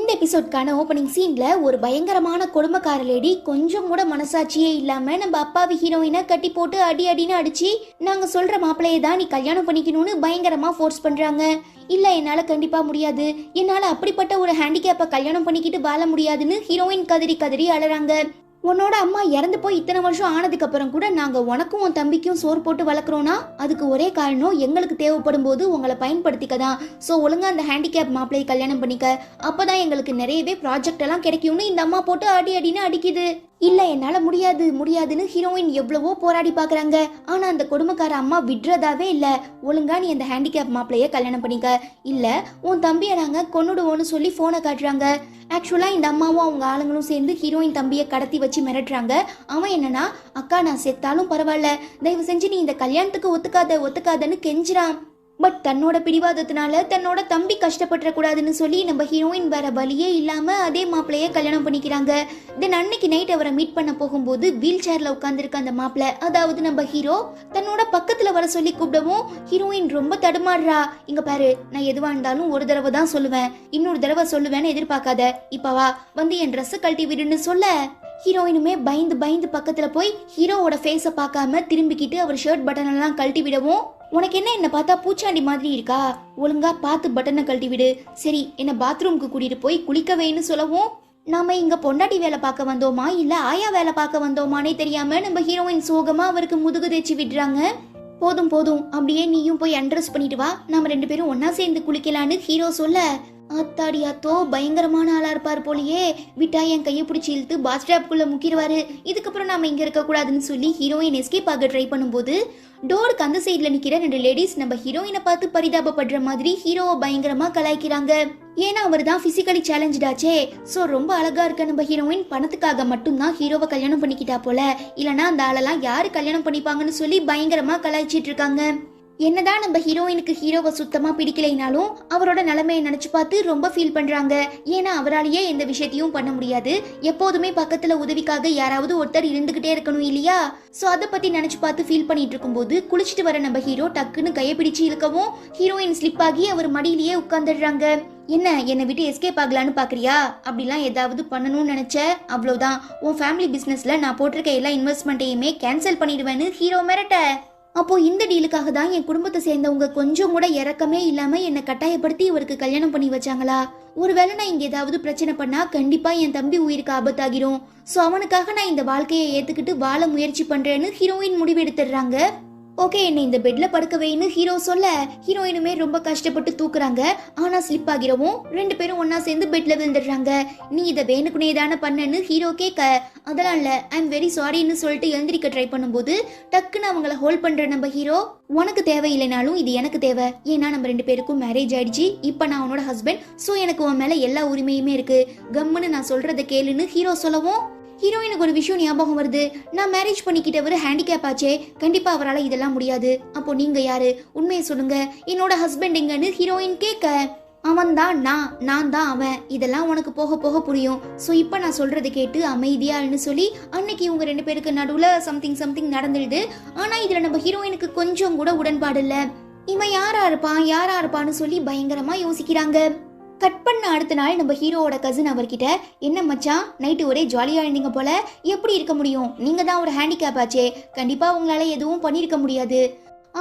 இந்த எபிசோட்கான ஓப்பனிங் சீன்ல ஒரு பயங்கரமான கொடுமைக்கார லேடி கொஞ்சம் கூட மனசாட்சியே இல்லாம நம்ம அப்பாவி ஹீரோயினை கட்டி போட்டு அடி அடின்னு அடிச்சு நாங்க சொல்ற மாப்பிள்ளையை தான் நீ கல்யாணம் பண்ணிக்கணும்னு பயங்கரமா ஃபோர்ஸ் பண்றாங்க. இல்ல என்னால கண்டிப்பா முடியாது, என்னால அப்படிப்பட்ட ஒரு ஹேண்டிகேப்பை கல்யாணம் பண்ணிக்கிட்டு வாழ முடியாதுன்னு ஹீரோயின் கதறி கதறி அழறாங்க. உன்னோட அம்மா இறந்து போய் இத்தனை வருஷம் ஆனதுக்கு அப்புறம் கூட நாங்க உனக்கும் உன் தம்பிக்கும் சோறு போட்டு வளர்க்குறோம்னா அதுக்கு ஒரே காரணம் எங்களுக்கு தேவைப்படும் போது உங்களை பயன்படுத்திக்கதான். சோ ஒழுங்கா அந்த ஹேண்டிகேப் மாப்பிள்ளையை கல்யாணம் பண்ணிக்க, அப்பதான் எங்களுக்கு நிறையவே ப்ராஜெக்ட் எல்லாம் கிடைக்கும்னு இந்த அம்மா போட்டு அடி அடின்னு அடிக்குது. இல்ல என்னால முடியாது முடியாதுன்னு ஹீரோயின் எவ்வளவோ போராடி பாக்குறாங்க. ஆனா அந்த கொடுமைக்கார அம்மா விடுறதாவே இல்ல. ஒழுங்கா நீ அந்த ஹேண்டிகேப் மாப்பிள்ளைய கல்யாணம் பண்ணிக்க, இல்ல உன் தம்பியை நாங்க கொன்னுடுவோன்னு சொல்லி போனை காட்டுறாங்க. ஆக்சுவலா இந்த அம்மாவும் அவங்க ஆளுங்களும் சேர்ந்து ஹீரோயின் தம்பியை கடத்தி வச்சு மிரட்டுறாங்க. அவன் என்னன்னா, அக்கா நான் செத்தாலும் பரவாயில்ல, தயவு செஞ்சு நீ இந்த கல்யாணத்துக்கு ஒத்துக்காதன்னு கெஞ்சிரான். பட் தன்னோட பிடிவாதத்தினால தன்னோட தம்பி கஷ்டப்பட்டுற கூடாதுன்னு சொல்லி நம்ம ஹீரோயின் வேற வழியே இல்லாம அதே மாப்பிள்ளைய கல்யாணம் பண்ணிக்கிறாங்க. தென் அன்னைக்கு நைட் அவரை மீட் பண்ண போகும்போது வீல் சேர்ல உட்காந்துருக்க அந்த மாப்பிள்ளை, அதாவது நம்ம ஹீரோ, தன்னோட பக்கத்துல வர சொல்லி கூப்பிடவும் ஹீரோயின் ரொம்ப தடுமாறுறா. இங்க பாரு, நான் எதுவா இருந்தாலும் ஒரு தடவை தான் சொல்லுவேன், இன்னொரு தடவை சொல்லுவேன்னு எதிர்பார்க்காத, இப்ப வா வந்து என் ட்ரெஸ் கழட்டி விடுன்னு சொல்ல ஹீரோயினுமே பயந்து பயந்து பக்கத்துல போய் ஹீரோவோட ஃபேஸை பார்க்காம திரும்பிக்கிட்டு அவர் ஷர்ட் பட்டன் எல்லாம் கழட்டி விடவும், உனக்கு என்ன பார்த்தா பூச்சாண்டி மாதிரி இருக்கா, ஒழுங்கா பார்த்து பட்டனை கழட்டி விடு, சரி என்ன பாத்ரூம்க்கு கூட்டிட்டு போய் குளிக்கவேன்னு சொல்லவும், நாம இங்க பொண்டாட்டி வேலை பார்க்க வந்தோமா இல்ல ஆயா வேலை பார்க்க வந்தோமானே தெரியாம நம்ம ஹீரோயின் சோகமா அவருக்கு முதுகு தேய்ச்சி விடுறாங்க. போதும் போதும், அப்படியே நீயும் போய் அண்ட்ரஸ் பண்ணிட்டு வா, நாம ரெண்டு பேரும் ஒன்னா சேர்ந்து குளிக்கலான்னு ஹீரோ சொல்ல, ஆத்தாடியாத்தோ பயங்கரமான ஆளா இருப்பார் போலியே, விட்டா என் கையை பிடிச்சி இழுத்து பாத் ஸ்டாப்குள்ள முக்கிடுவாரு, இதுக்கப்புறம் நாம இங்க இருக்க கூடாதுன்னு சொல்லி ஹீரோயின் எஸ்கேப் ஆக ட்ரை பண்ணும்போது டோருக்கு அந்த சைட்ல நிக்கிற ரெண்டு லேடிஸ் நம்ம ஹீரோயினை பார்த்து பரிதாபப்படுற மாதிரி ஹீரோவை பயங்கரமா கலாய்க்கிறாங்க. ஏன்னா அவர் தான் பிசிக்கலி சேலஞ்சாச்சே. சோ ரொம்ப அழகா இருக்க நம்ம ஹீரோயின் பணத்துக்காக மட்டும்தான் ஹீரோவை கல்யாணம் பண்ணிக்கிட்டா போல, இல்லனா அந்த ஆளெல்லாம் யாரு கல்யாணம் பண்ணிப்பாங்கன்னு சொல்லி பயங்கரமா கலாய்ச்சிட்டு இருக்காங்க. என்னதான் நம்ம ஹீரோயினுக்கு ஹீரோவை சுத்தமா பிடிக்கலைனாலும் அவரோட நிலைமையை நினைச்சு பார்த்து ரொம்ப ஃபீல் பண்றாங்க. ஏன்னா அவராலேயே எந்த விஷயத்தையும் பண்ண முடியாது, எப்போதுமே பக்கத்துல உதவிக்காக யாராவது ஒருத்தர் இருந்துகிட்டே இருக்கணும் இல்லையா. சோ அதை பத்தி நினைச்சு பார்த்து ஃபீல் பண்ணிட்டு இருக்கும்போது குளிச்சுட்டு வர நம்ம ஹீரோ டக்குன்னு கையை பிடிச்சு இழுக்கவும் ஹீரோயின் ஸ்லிப் ஆகி அவர் மடியிலேயே உட்கார்ந்துடுறாங்க. என்னை விட்டு எஸ்கேப் ஆகலான்னு பாக்குறியா, அப்படிலாம் ஏதாவது பண்ணணும்னு நினைச்ச அவ்வளவுதான், உன் ஃபேமிலி பிசினஸ்ல நான் போட்டிருக்க எல்லா இன்வெஸ்ட்மெண்ட்டையுமே கேன்சல் பண்ணிடுவேன்னு ஹீரோ மிரட்ட. அப்போ இந்த டீலுக்காக தான் என் குடும்பத்தை சேர்ந்தவங்க கொஞ்சம் கூட இறக்கமே இல்லாம என்னை கட்டாயப்படுத்தி இவருக்கு கல்யாணம் பண்ணி வச்சாங்களா, ஒருவேளை நான் இங்க ஏதாவது பிரச்சனை பண்ணா கண்டிப்பா என் தம்பி உயிருக்கு ஆபத்தாகிரும், சோ அவனுக்காக நான் இந்த வாழ்க்கையை ஏத்துக்கிட்டு வாழ முயற்சி பண்றேன்னு ஹீரோயின் முடிவு எடுத்துடுறாங்க. ஓகே என்னை இந்த பெட்ல படுக்க வைன்னு ஹீரோ சொல்ல ஹீரோயினுமே ரொம்ப கஷ்டப்பட்டு தூக்குறாங்க. ஆனா ஸ்லிப் ஆகிறவும் ரெண்டு பேரும் ஒன்னா சேர்ந்து பெட்ல விழுந்துடுறாங்க. நீ இதை வேணுக்குனே தானே பண்ணன்னு ஹீரோ கேட்க, அதெல்லாம் இல்ல ஐ எம் வெரி சாரின்னு சொல்லிட்டு எழுந்திரிக்க ட்ரை பண்ணும்போது டக்குன்னு அவங்கள ஹோல்ட் பண்ற நம்ம ஹீரோ, உனக்கு தேவையில்லைனாலும் இது எனக்கு தேவை, ஏன்னா நம்ம ரெண்டு பேருக்கும் மேரேஜ் ஆயிடுச்சு, இப்ப நான் உன்னோட ஹஸ்பண்ட், சோ எனக்கு உன் மேல எல்லா உரிமையுமே இருக்கு, கம்முன்னு நான் சொல்றதை கேளுன்னு ஹீரோ சொல்லவும் ஹீரோயினுக்கு ஒரு விஷயம் ஞாபகம் வருது, நான் மேரேஜ் பண்ணிக்கிட்டவர் ஹேண்டிகேப் ஆச்சே, கண்டிப்பா அவரால் இதெல்லாம் முடியாது, அப்போ நீங்க யாரு, உண்மையை சொல்லுங்க, என்னோட ஹஸ்பண்ட் எங்கன்னு ஹீரோயின் கேட்க, அவன் தான் நான் தான் அவன், இதெல்லாம் உனக்கு போக போக புரியும், சோ இப்ப நான் சொல்றதை கேட்டு அமைதியான்னு சொல்லி அன்னைக்கு இவங்க ரெண்டு பேருக்கு நடுவுல சம்திங் நடந்துடுது. ஆனா இதுல நம்ம ஹீரோயினுக்கு கொஞ்சம் கூட உடன்பாடு இல்ல. இவன் யாரா இருப்பான்னு சொல்லி பயங்கரமா யோசிக்கிறாங்க. கட் பண்ண அடுத்த நாள் நம்ம ஹீரோவோட கசின் அவர்கிட்ட, என்ன மச்சான் நைட்டு ஒரே ஜாலியா இருந்தீங்க போல, எப்படி இருக்க முடியும், நீங்க தான் ஒரு ஹேண்டிகேப் ஆச்சே, கண்டிப்பா உங்களால எதுவும் பண்ணிருக்க முடியாது.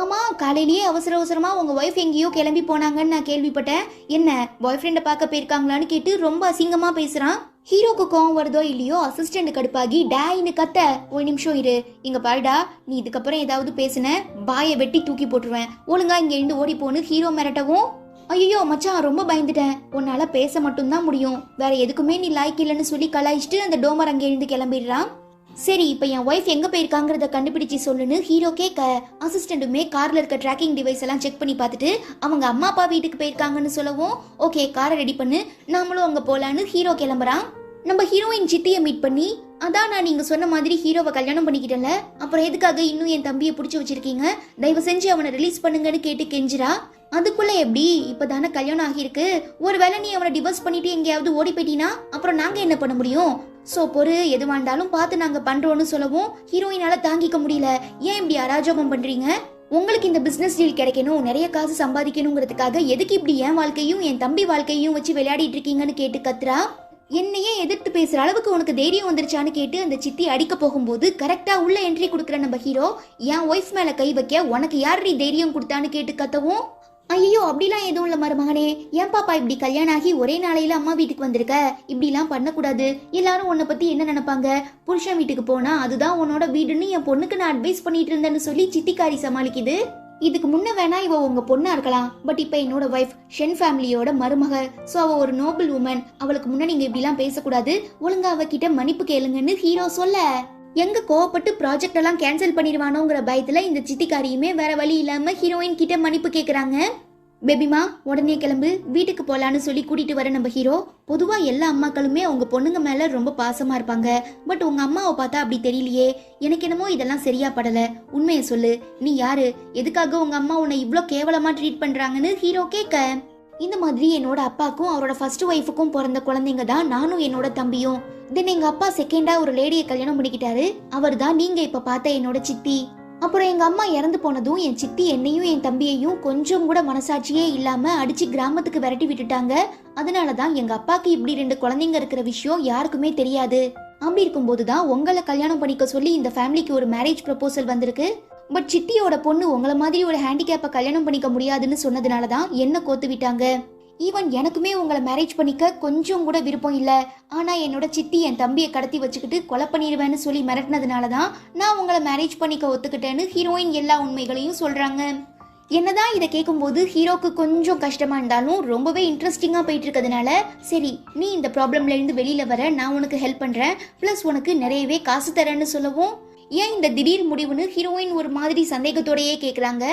ஆமா காலையிலேயே அவசரமா உங்க ஒய்ஃப் எங்கேயோ கிளம்பி போனாங்கன்னு நான் கேள்விப்பட்டேன், என்ன பாய் ஃப்ரெண்டை பார்க்க போயிருக்காங்களான்னு கேட்டு ரொம்ப அசிங்கமா பேசுறான். ஹீரோக்கு கோவம் வருதோ இல்லையோ அசிஸ்டன்ட் கடுப்பாகி டேன்னு கத்த, ஒரு நிமிஷம் இரு, இங்க பாருடா, நீ இதுக்கப்புறம் ஏதாவது பேசுன பாயை வெட்டி தூக்கி போட்டுருவேன், ஒழுங்கா இங்க இருந்து ஓடி போன்னு ஹீரோ மிரட்டவும், ஐயோ மச்சான் ரொம்ப பயந்துட்டேன், உன்னால பேச மட்டும்தான் முடியும், வேற எதுக்குமே நீ லாய்க்கு இல்லைன்னு சொல்லி கலாய்ச்சிட்டு அந்த டோமர் அங்கே இருந்து கிளம்பிடுறான். சரி இப்ப என் ஒய்ஃப் எங்க போயிருக்காங்கிறத கண்டுபிடிச்சு சொல்லுன்னு ஹீரோ கேட்க, அசிஸ்டன்ட்டுமே கார்ல இருக்க ட்ராக்கிங் டிவைஸ் எல்லாம் செக் பண்ணி பார்த்துட்டு அவங்க அம்மா அப்பா வீட்டுக்கு போயிருக்காங்கன்னு சொல்லவும், ஓகே காரை ரெடி பண்ணு நாமளும் அங்க போலான்னு ஹீரோ கிளம்புறான். நம்ம ஹீரோயின் சித்தியை மீட் பண்ணி, அதான் நான் நீங்க சொன்ன மாதிரி ஹீரோவை கல்யாணம் பண்ணிக்கிட்டல, அப்புறம் எதுக்காக இன்னும் என் தம்பியை பிடிச்சி வச்சிருக்கீங்க, தயவு செஞ்சு அவனை ரிலீஸ் பண்ணுங்கன்னு கேட்டு கெஞ்சிரா. அதுக்குள்ள எப்படி, இப்பதானே கல்யாணம் ஆகிருக்கு, ஒருவேளை நீ அவனை டிவோர்ஸ் பண்ணிட்டு எங்கேயாவது ஓடி போயிட்டீனா அப்புறம் நாங்க என்ன பண்ண முடியும், சோ பொறு எதுவாண்டாலும் பார்த்து நாங்க பண்றோம்னு சொல்லவும் ஹீரோயினால தாங்கிக்க முடியல, ஏன் இப்படி அராஜகம் பண்றீங்க, உங்களுக்கு இந்த பிசினஸ் டீல் கிடைக்கணும், நிறைய காசு சம்பாதிக்கணுங்கிறதுக்காக எதுக்கு இப்படி என் வாழ்க்கையும் என் தம்பி வாழ்க்கையும் வச்சு விளையாடிட்டு இருக்கீங்கன்னு கேட்டு கத்துறா. என்னையே எதிர்த்து பேசுற அளவுக்கு உனக்கு தைரியம் வந்துருச்சான்னு கேட்டு அந்த சித்தி அடிக்க போகும்போது கரெக்டா உள்ள என்ட்ரி கொடுக்குற நம்ம ஹீரோ, என் ஒய்ஃப் மேல கை வைக்க உனக்கு யாரு தைரியம் கொடுத்தான்னு கேட்டு கத்தவும், ஐயோ அப்படிலாம் எதுவும் இல்ல மருமகனே, ஏன் பாப்பா இப்படி கல்யாணம் ஆகி ஒரே நாளையில அம்மா வீட்டுக்கு வந்திருக்க, இப்படிலாம் பண்ணக்கூடாது, எல்லாரும் உன்னை பத்தி என்ன நினைப்பாங்க, புருஷன் வீட்டுக்கு போனா அதுதான் உன்னோட வீடுன்னு என் பொண்ணுக்கு நான் அட்வைஸ் பண்ணிட்டு இருந்தேன்னு சொல்லி சித்திக்காரி சமாளிக்குது. இதுக்கு முன்ன வேணா இவ உங்க பொண்ணா இருக்கலாம், பட் இப்ப என்னோட வைஃப் ஷென் ஃபேமிலியோட மருமக, சோ அவ ஒரு நோபல் உமன், அவளுக்கு முன்ன நீங்க இப்படிலாம் பேசக்கூடாது, ஒழுங்கா அவகிட்ட மன்னிப்பு கேளுங்கன்னு ஹீரோ சொல்ல, எங்க கோவப்பட்டு ப்ராஜெக்ட் எல்லாம் கேன்சல் பண்ணிடுவானோங்கிற பயத்துல இந்த சித்திக்காரியுமே வேற வழி இல்லாம ஹீரோயின் கிட்ட மன்னிப்பு கேக்குறாங்க. பேபிமா உடனே கிளம்பு, வீட்டுக்கு போலான்னு சொல்லி கூட்டிட்டு வர நம்ம ஹீரோ. பொதுவா எல்லா அம்மாக்களுமே அவங்க பொண்ணுங்க மேல ரொம்ப பாசமா இருப்பாங்க, பட் உங்க அம்மாவை பார்த்தா அப்படி தெரியலையே, எனக்கு என்னமோ இதெல்லாம் சரியா படல, உண்மையை சொல்லு, நீ யாரு, எதுக்காக உங்க அம்மா உன்னை இவ்ளோ கேவலமா ட்ரீட் பண்றாங்கன்னு ஹீரோ கேட்க, இந்த மாதிரி என்னோட அப்பாக்கும் அவரோட ஃபர்ஸ்ட் ஒய்ஃபுக்கும் பிறந்த குழந்தைங்க தான் நானும் என்னோட தம்பியும். தென் எங்க அப்பா செகண்டா ஒரு லேடியை கல்யாணம் பண்ணிக்கிட்டாரு, அவர் தான் நீங்க இப்ப பார்த்த என்னோட சித்தி. அப்புறம் எங்க அம்மா இறந்து போனதும் என் சித்தி என்னையும் என் தம்பியையும் கொஞ்சம் கூட மனசாட்சியே இல்லாம அடிச்சு கிராமத்துக்கு விரட்டி விட்டுட்டாங்க. அதனாலதான் எங்க அப்பாக்கு இப்படி 2 குழந்தைங்க இருக்கிற விஷயம் யாருக்குமே தெரியாது. அப்படி இருக்கும்போதுதான் உங்களை கல்யாணம் பண்ணிக்க சொல்லி இந்த ஃபேமிலிக்கு ஒரு மேரேஜ் ப்ரொபோசல் வந்திருக்கு. பட் சித்தியோட பொண்ணு உங்களை மாதிரி ஒரு ஹேண்டிகேப்பை கல்யாணம் பண்ணிக்க முடியாதுன்னு சொன்னதுனாலதான் என்ன கோத்து விட்டாங்க. ஈவன் எனக்குமே உங்களை மேரேஜ் பண்ணிக்க கொஞ்சம் கூட விருப்பம் இல்ல, ஆனா என்னோட சித்தி என் தம்பியை கடத்தி வச்சுக்கிட்டு கொலை பண்ணிடுவேன்னு சொல்லி மிரட்டினதுனாலதான் நான் உங்களை மேரேஜ் பண்ணிக்க ஒத்துக்கிட்டேன்னு ஹீரோயின் எல்லா உண்மைகளையும் சொல்றாங்க. என்னதான் இதை கேட்கும்போது ஹீரோக்கு கொஞ்சம் கஷ்டமா இருந்தாலும் ரொம்பவே இன்ட்ரெஸ்டிங்கா போயிட்டு இருக்கிறதுனால, சரி நீ இந்த ப்ராப்ளம்ல இருந்து வெளியில வர நான் உனக்கு ஹெல்ப் பண்றேன், பிளஸ் உனக்கு நிறையவே காசு தரேன்னு சொல்லவும், ஏன் இந்த திடீர் முடிவுன்னு ஹீரோயின் ஒரு மாதிரி சந்தேகத்தோடயே கேக்குறாங்க.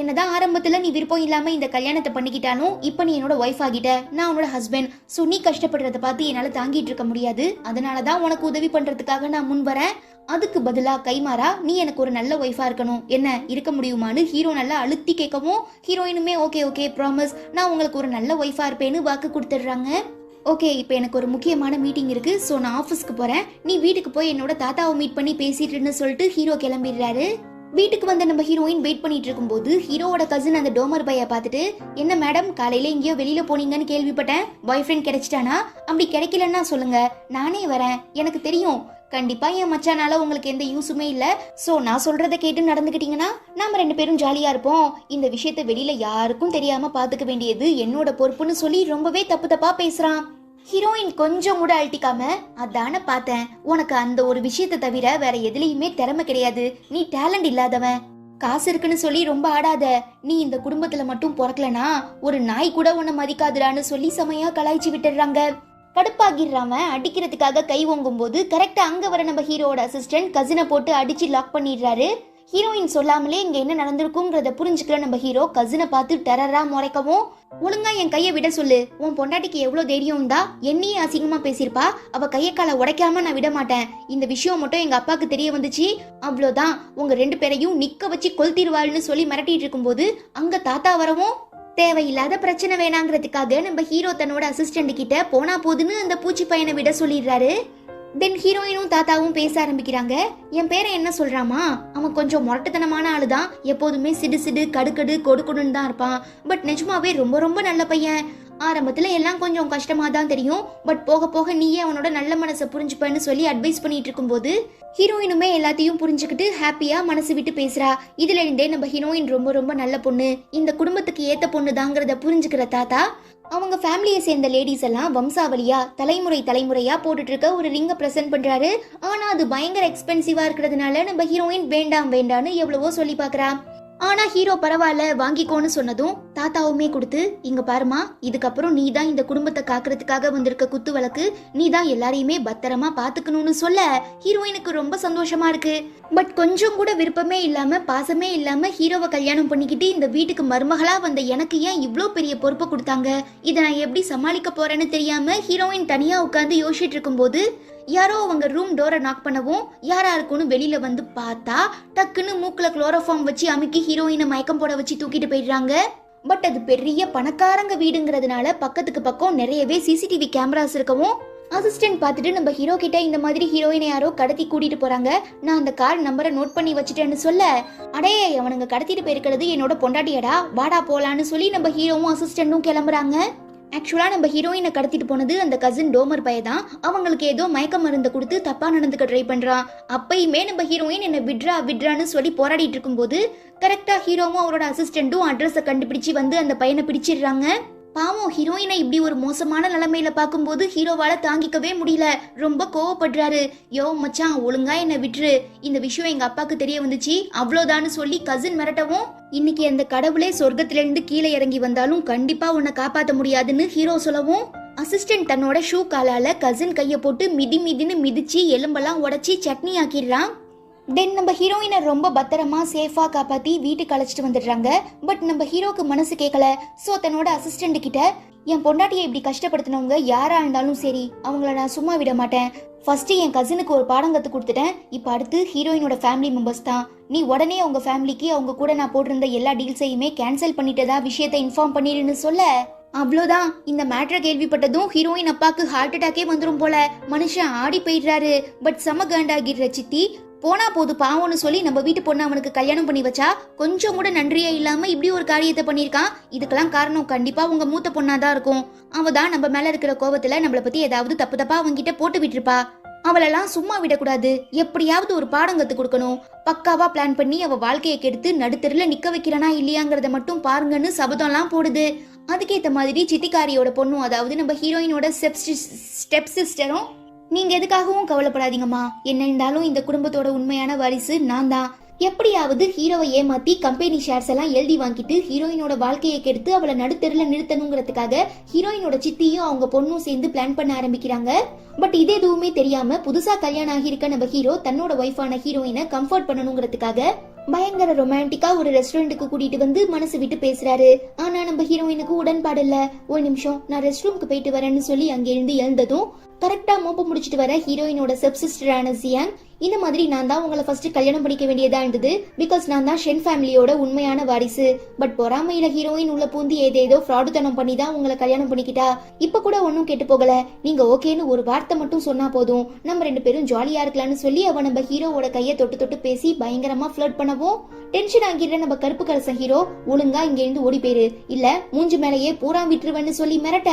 என்னதான் ஆரம்பத்துல நீ விருப்பம் இல்லாம இந்த கல்யாணத்தை பண்ணிக்கிட்டாலும் இப்ப நீ என்னோட ஒய்ஃப் ஆகிட்ட, நான் உன்னோட ஹஸ்பண்ட், சோ நீ கஷ்டப்படுறத பார்த்து என்னால தாங்கிட்டு இருக்க முடியாது, அதனாலதான் உனக்கு உதவி பண்றதுக்காக நான் முன் வரேன், அதுக்கு பதிலா கைமாறா நீ எனக்கு ஒரு நல்ல ஒய்ஃபா இருக்கணும், என்ன இருக்க முடியுமான்னு ஹீரோ நல்லா அழுத்தி கேட்கவும், ஹீரோயினுமே ஓகே ஓகே ப்ராமிஸ், நான் உங்களுக்கு ஒரு நல்ல ஒய்ஃபா இருப்பேன்னு வாக்கு கொடுத்துடுறாங்க. ஓகே இப்போ எனக்கு ஒரு முக்கியமான மீட்டிங் இருக்கு, ஸோ நான் ஆஃபீஸ்க்கு போறேன், நீ வீட்டுக்கு போய் என்னோட தாத்தாவை மீட் பண்ணி பேசிட்டுன்னு சொல்லிட்டு ஹீரோ கிளம்பிடுறாரு. வீட்டுக்கு வந்த நம்ம ஹீரோயின் வெயிட் பண்ணிட்டு இருக்கும்போது ஹீரோவோட கசின் அந்த டோமர் பைய பார்த்துட்டு, என்ன மேடம் காலையில எங்கேயோ வெளியில போனீங்கன்னு கேள்விப்பட்டேன், பாய் ஃப்ரெண்ட் கிடைச்சிட்டானா, அப்படி கிடைக்கலன்னா சொல்லுங்க நானே வரேன், எனக்கு தெரியும் கண்டிப்பா என் மச்சானால உங்களுக்கு எந்த யூஸுமே இல்ல, சோ நான் சொல்றத கேட்டு நடந்துக்கிட்டீங்கன்னா நாம 2 பேரும் ஜாலியா இருப்போம், இந்த விஷயத்த வெளியில யாருக்கும் தெரியாம பாத்துக்க வேண்டியது என்னோட பொறுப்புன்னு சொல்லி ரொம்பவே தப்பு தப்பா பேசுறான். ஹீரோயின் கொஞ்சம் கூட அழட்டிக்காம, அதான பார்த்தேன், உனக்கு அந்த ஒரு விஷயத்தை தவிர வேற எதுலயுமே திறமை கிடையாது, நீ டேலண்ட் இல்லாதவன், காசு இருக்குன்னு சொல்லி ரொம்ப ஆடாத, நீ இந்த குடும்பத்துல மட்டும் பிறக்கலனா ஒரு நாய் கூட உன்னை மதிக்காதுடான்னு சொல்லி செமையா கலாய்ச்சி விட்டுறாங்க. கடுப்பாகிடுறாம அடிக்கிறதுக்காக கை ஓங்கும் போது கரெக்டா அங்க வர நம்ம ஹீரோட அசிஸ்டன்ட் கசினை போட்டு அடிச்சு லாக் பண்ணிடுறாரு. ஹீரோயின் சொல்லாமலே இங்க என்ன நடந்திருக்குங்கிறத புரிஞ்சுக்கிற நம்ம ஹீரோ கசினை பார்த்து டெரரா முறைக்கவும், ஒழுங்கா என் கையை விட சொல்லு, உன் பொண்டாட்டிக்கு எவ்வளவு தைரியம் தான் என்னையே அசிங்கமா பேசியிருப்பா, அவ கையை காலை உடைக்காம நான் விட மாட்டேன், இந்த விஷயம் மட்டும் எங்க அப்பாக்கு தெரிய வந்துச்சு அவ்வளவுதான் உங்க 2 பேரையும் நிக்க வச்சு கொல்த்திடுவாள்னு சொல்லி மிரட்டிட்டு இருக்கும்போது அங்க தாத்தா வரவும், தேவையில்லாத பிரச்சனை வேணாங்கிறதுக்காக நம்ம ஹீரோ தன்னோட அசிஸ்டன்ட் கிட்ட போனா போதுன்னு அந்த பூச்சி பையனை விட சொல்லிடுறாரு. தென் ஹீரோயினும் தாத்தாவும் பேச ஆரம்பிக்கிறாங்க. என் பேரை என்ன சொல்றாமா, அவன் கொஞ்சம் முரட்டுத்தனமான ஆளுதான், எப்போதுமே சிடு சிடு கடுக்கடு கொடுக்கணுன்னு தான் இருப்பான், பட் நிஜமாவே ரொம்ப ரொம்ப நல்ல பையன், ஆரம்பத்துல எல்லாம் கொஞ்சம் கஷ்டமா தான் தெரியும், பட் போக போக நீயே அவனோட நல்ல மனசை புரிஞ்சுப்பன்னு சொல்லி அட்வைஸ் பண்ணிட்டு இருக்கும்போது ஹீரோயினுமே எல்லாத்தையும் புரிஞ்சுக்கிட்டு ஹாப்பியா மனசு விட்டு பேசுறா. இதுல இருந்தே நம்ம ஹீரோயின் ரொம்ப ரொம்ப நல்ல பொண்ணு, இந்த குடும்பத்துக்கு ஏத்த பொண்ணு தாங்கிறத புரிஞ்சுக்கிற தாத்தா அவங்க ஃபேமிலியை சேர்ந்த லேடிஸ் எல்லாம் வம்சாவளியா தலைமுறையா போட்டுட்டு இருக்க ஒரு ரிங்க பிரசன்ட் பண்றாரு. ஆனா அது பயங்கர எக்ஸ்பென்சிவா இருக்கிறதுனால நம்ம ஹீரோயின் வேண்டாம் வேண்டான்னு எவ்வளவோ சொல்லி பாக்குறா. ஆனா ஹீரோ பரவாயில்ல வாங்கிக்கோன்னு சொன்னதும் தாத்தாவுமே கொடுத்து, இங்க பாருமா, இதுக்கப்புறம் நீ தான் இந்த குடும்பத்தை காக்குறதுக்காக வந்திருக்க குத்து வழக்கு, நீ தான் எல்லாரையுமே பத்திரமா பாத்துக்கணும்னு சொல்ல ஹீரோயினுக்கு ரொம்ப சந்தோஷமா இருக்கு. பட் கொஞ்சம் கூட விருப்பமே இல்லாம பாசமே இல்லாம ஹீரோவை கல்யாணம் பண்ணிக்கிட்டு இந்த வீட்டுக்கு மருமகளா வந்த எனக்கு ஏன் இவ்ளோ பெரிய பொறுப்பை கொடுத்தாங்க, இதை நான் எப்படி சமாளிக்க போறேன்னு தெரியாம ஹீரோயின் தனியா உட்காந்து யோசிச்சுட்டு இருக்கும்போது யாரோ அவங்க ரூம் டோரை நாக் பண்ணவும் யாரா இருக்குன்னு வெளியில வந்து பார்த்தா டக்குன்னு மூக்குல குளோரோஃபார்ம் வச்சு அமுக்கி ஹீரோயினை மயக்கம் போட வச்சு தூக்கிட்டு போயிடுறாங்க. பட் அது பெரிய பணக்காரங்க வீடுங்கிறதுனால பக்கத்துக்கு பக்கம் நிறையவே சிசிடிவி கேமராஸ் இருக்கவும் அசிஸ்டன்ட் பார்த்துட்டு நம்ம ஹீரோ கிட்ட இந்த மாதிரி ஹீரோயினை யாரோ கடத்தி கூட்டிட்டு போறாங்க, நான் அந்த கார் நம்பரை நோட் பண்ணி வச்சுட்டேன்னு சொல்ல, அடே அவனுங்க கடத்திட்டு போயிருக்கிறது என்னோட பொண்டாட்டியடா, வாடா போலான்னு சொல்லி நம்ம ஹீரோவும் அசிஸ்டன்டும் கிளம்புறாங்க. ஆக்சுவலா நம்ம ஹீரோயினை கடத்திட்டு போனது அந்த கசின் டோமர் பையதான். அவங்களுக்கு ஏதோ மயக்க மருந்து கொடுத்து தப்பா நடந்துக்க ட்ரை பண்றான். அப்பயுமே நம்ம ஹீரோயின் என்ன விட்ரான்னு சொல்லி போராடிட்டு இருக்கும்போது கரெக்டா ஹீரோவும் அவரோட அசிஸ்டன்ட்டும் அட்ரஸை கண்டுபிடிச்சு வந்து அந்த பையனை பிடிச்சிடுறாங்க. பாவம் ஹீரோயினை இப்படி ஒரு மோசமான நிலைமையில பார்க்கும்போது ஹீரோவால தாங்கிக்கவே முடியல, ரொம்ப கோவப்படுறாரு. யோ மச்சான் ஒழுங்கா என்ன விட்டுரு, இந்த விஷயம் எங்க அப்பாக்கு தெரிய வந்துச்சு அவ்வளோதான்னு சொல்லி கசின் மிரட்டவும், இன்னைக்கு அந்த கடவுளே சொர்க்கத்துல இருந்து கீழே இறங்கி வந்தாலும் கண்டிப்பா உன்னை காப்பாத்த முடியாதுன்னு ஹீரோ சொல்லவும், அசிஸ்டன்ட் தன்னோட ஷூ காலால கசின் கைய போட்டு மிதின்னு மிதிச்சு எலும்பெல்லாம் உடைச்சி சட்னி ஆக்கிடுறான். தென் நம்ம ஹீரோயினை ரொம்ப பத்திரமா சேஃபா காப்பாத்தி வீட்டுக்கு அழைச்சிட்டு வந்துடுறாங்க. பட் நம்ம ஹீரோக்கு மனசு கேட்கல. சோ தன்னோட அசிஸ்டன்ட் கிட்ட, என் பொண்டாட்டியை இப்படி கஷ்டப்படுத்தினவங்க யாரா இருந்தாலும் சரி அவங்கள நான் சும்மா விட மாட்டேன். ஃபர்ஸ்ட் என் கசினுக்கு ஒரு பாடம் கத்து கொடுத்துட்டேன், இப்ப அடுத்து ஹீரோயினோட ஃபேமிலி மெம்பர்ஸ் தான். நீ உடனே அவங்க ஃபேமிலிக்கு அவங்க கூட நான் போட்டிருந்த எல்லா டீல்ஸையுமே கேன்சல் பண்ணிட்டதா விஷயத்தை இன்ஃபார்ம் பண்ணிடுன்னு சொல்ல, அவ்வளோதான். இந்த மேட்ரை கேள்விப்பட்டதும் ஹீரோயின் அப்பாக்கு ஹார்ட் அட்டாக்கே வந்துரும் போல, மனுஷன் ஆடி போயிடுறாரு. பட் செம காண்டாகிடுற சித்தி, போனா போது பாவம்னு சொல்லி நம்ம வீட்டு பொண்ணு அவனுக்கு கல்யாணம் பண்ணி வச்சா கொஞ்சம் கூட நன்றியே இல்லாம இப்படி ஒரு காரியத்தை பண்ணிருக்கான். இதுக்கெல்லாம் காரணம் கண்டிப்பா உங்க மூத்த பொண்ணாதான் இருக்கும். அவதான் நம்ம மேல இருக்கிற கோவத்துல நம்மள பத்தி ஏதாவது தப்பா அவங்கிட்ட போட்டு விட்டுருப்பா. அவளெல்லாம் சும்மா விடக்கூடாது, எப்படியாவது ஒரு பாடம் கத்து கொடுக்கணும். பக்காவா பிளான் பண்ணி அவ வாழ்க்கையை கெடுத்து நடுத்தெருல நிக்க வைக்கிறனா இல்லையாங்கிறத மட்டும் பாருங்கன்னு சபதம் எல்லாம் போடுது. அதுக்கேத்த மாதிரி சித்திக்காரியோட பொண்ணும், அதாவது நம்ம ஹீரோயினோட ஸ்டெப் சிஸ்டரும், நீங்க எதுக்காகவும் கவலைப்படாதீங்கம்மா, என்ன இருந்தாலும் இந்த குடும்பத்தோட உண்மையான வாரிசு நான் தான். எப்படியாவது ஹீரோவை ஏமாத்தி கம்பெனி ஷேர்ஸ் எல்லாம் எழுதி வாங்கிட்டு ஹீரோயினோட வாழ்க்கையை கெடுத்து அவளை நடுத்தெருல நிறுத்தணுங்கிறதுக்காக ஹீரோயினோட சித்தியும் அவங்க பொண்ணும் சேர்ந்து பிளான் பண்ண ஆரம்பிக்கிறாங்க. பட் இது எதுவுமே தெரியாம புதுசா கல்யாணம் ஆகியிருக்க நம்ம ஹீரோ தன்னோட ஒய்ஃபான ஹீரோயினை கம்ஃபர்ட் பண்ணணுங்கிறதுக்காக பயங்கர ரொமான்டிக்கா ஒரு ரெஸ்டாரண்ட்டுக்கு கூட்டிட்டு வந்து மனசு விட்டு பேசுறாரு. ஆனா நம்ம ஹீரோயினுக்கு உடன்பாடு இல்ல. ஒரு நிமிஷம் நான் ரெஸ்ட் ரூமுக்கு போயிட்டு வரேன்னு சொல்லி அங்க இருந்து எழுந்ததும் கரெக்டா மோப்ப முடிச்சிட்டு வர ஹீரோயினோட சப் சிஸ்டரான ஜியாங், இந்த மாதிரி நான் தான் உங்களை ஃபர்ஸ்ட் கல்யாணம் பண்ணிக்க வேண்டியதா இருந்தது, பிகாஸ் நான் தான் ஷென் ஃபேமிலியோட உண்மையான வாரிசு. பட் பொறாமையில ஹீரோயின் உள்ள பூந்தி ஏதேதோ ஃப்ராடுத்தனம் பண்ணி தான் உங்களை கல்யாணம் பண்ணிக்கிட்டா. இப்ப கூட ஒன்னும் கேட்டு போகல, நீங்க ஓகேன்னு ஒரு வார்த்தை மட்டும் சொன்னா போதும், நம்ம ரெண்டு பேரும் ஜாலியா இருக்கலாம்னு சொல்லி அவ நம்ம ஹீரோவோட கையை தொட்டு தொட்டு பேசி பயங்கரமா ஃபிளர்ட் பண்ணவும், டென்ஷன் ஆகிடுற நம்ம கருப்பு கலச ஹீரோ, ஒழுங்கா இங்க இருந்து ஓடி போயிரு, இல்ல மூஞ்சி மேலேயே பூரா விட்டுருவேன்னு சொல்லி மிரட்ட,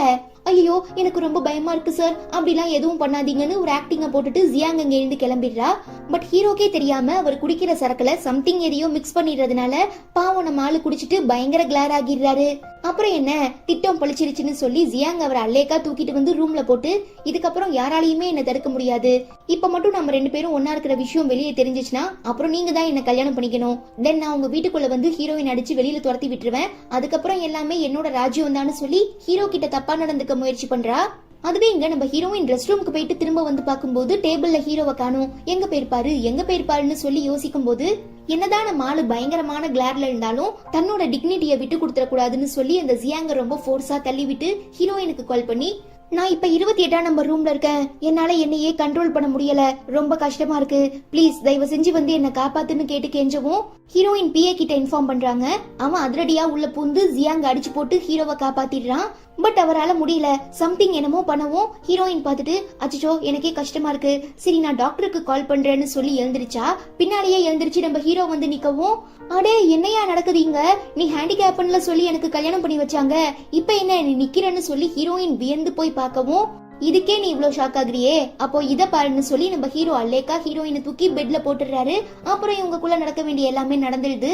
ஐயோ எனக்கு ரொம்ப பயமா இருக்கு சார், அப்படிலாம் எதுவும் பண்ணாதீங்கன்னு ஒரு ஆக்டிங்க போட்டுட்டு ஜியாங் அங்க இருந்து கிளம்பிடுறா. பட் ஹீரோக்கே தெரியாம அவர் குடிக்கிற சரக்குல சம்திங் எதையோ மிக்ஸ் பண்ணிடுறதுனால பாவம் நம்ம ஆளு குடிச்சிட்டு பயங்கர கிளார் ஆகிடுறாரு. அப்புறம் என்ன திட்டம் பழிச்சிருச்சுன்னு சொல்லி ஜியாங் அவர் அல்லேக்கா தூக்கிட்டு வந்து ரூம்ல போட்டு, இதுக்கப்புறம் யாராலையுமே என்ன தடுக்க முடியாது, இப்ப மட்டும் நம்ம ரெண்டு பேரும் ஒன்னா இருக்கிற விஷயம் வெளியே தெரிஞ்சிச்சுன்னா அப்புறம் நீங்க தான் என்ன கல்யாணம் பண்ணிக்கணும், தென் நான் உங்க வீட்டுக்குள்ள வந்து ஹீரோயின் அடிச்சு வெளியில துரத்தி விட்டுருவேன், அதுக்கப்புறம் எல்லாமே என்னோட ராஜ்யம் தான் சொல்லி ஹீரோ கிட்ட தப்பா நடந்துக்க முயற்சி பண்றா. அதுவே இங்க நம்ம ஹீரோயின் ரெஸ்ட் ரூமுக்கு போயிட்டு திரும்ப வந்து பார்க்கும்போது டேபிள்ல ஹீரோவை காணும், எங்க போயிருப்பாருன்னு சொல்லி யோசிக்கும் போது, என்னதான் நம்ம ஆளு பயங்கரமான கிளார்ல இருந்தாலும் தன்னோட டிக்னிட்டியை விட்டு கொடுத்துட கூடாதுன்னு சொல்லி அந்த ஜியாங்க ரொம்ப ஃபோர்ஸா தள்ளி விட்டு ஹீரோயினுக்கு கால் பண்ணி, நான் இப்ப 28ஆம் நம்பர் ரூம்ல இருக்கேன், என்னால என்னையே கண்ட்ரோல் பண்ண முடியல, ரொம்ப கஷ்டமா இருக்கு, பிளீஸ் தயவு செஞ்சு வந்து என்ன காப்பாத்துன்னு கேட்டு கெஞ்சவும் ஹீரோயின் பிஏ கிட்ட இன்ஃபார்ம் பண்றாங்க. அவன் அதிரடியா உள்ள பூந்து ஜியாங்க அடிச்சு போட்டு ஹீரோவை காப்பாத்திடுறான். பட் அவரால முடியல, சம்திங் என்னமோ பண்ணவும் ஹீரோயின் பார்த்துட்டு, அச்சோ எனக்கே கஷ்டமா இருக்கு, சரி நான் டாக்டருக்கு கால் பண்றேன்னு சொல்லி எழுந்திருச்சா. பின்னாலேயே எழுந்திருச்சு நம்ம ஹீரோ வந்து நிக்கவும், அடே என்னையா நடக்குதுங்க, நீ ஹேண்டிகேப்ல சொல்லி எனக்கு கல்யாணம் பண்ணி வச்சாங்க, இப்ப என்ன நீ நிக்கிறன்னு சொல்லி ஹீரோயின் வியந்து போய் பார்க்கவும், இதுக்கே நீ இவ்ளோ ஷாக் ஆகுறியே, அப்போ இத பாருன்னு சொல்லி நம்ம ஹீரோ அல்லேக்கா ஹீரோயினை தூக்கி பெட்ல போட்டுறாரு. அப்புறம் இவங்களுக்குள்ள நடக்க வேண்டிய எல்லாமே நடந்துடுது.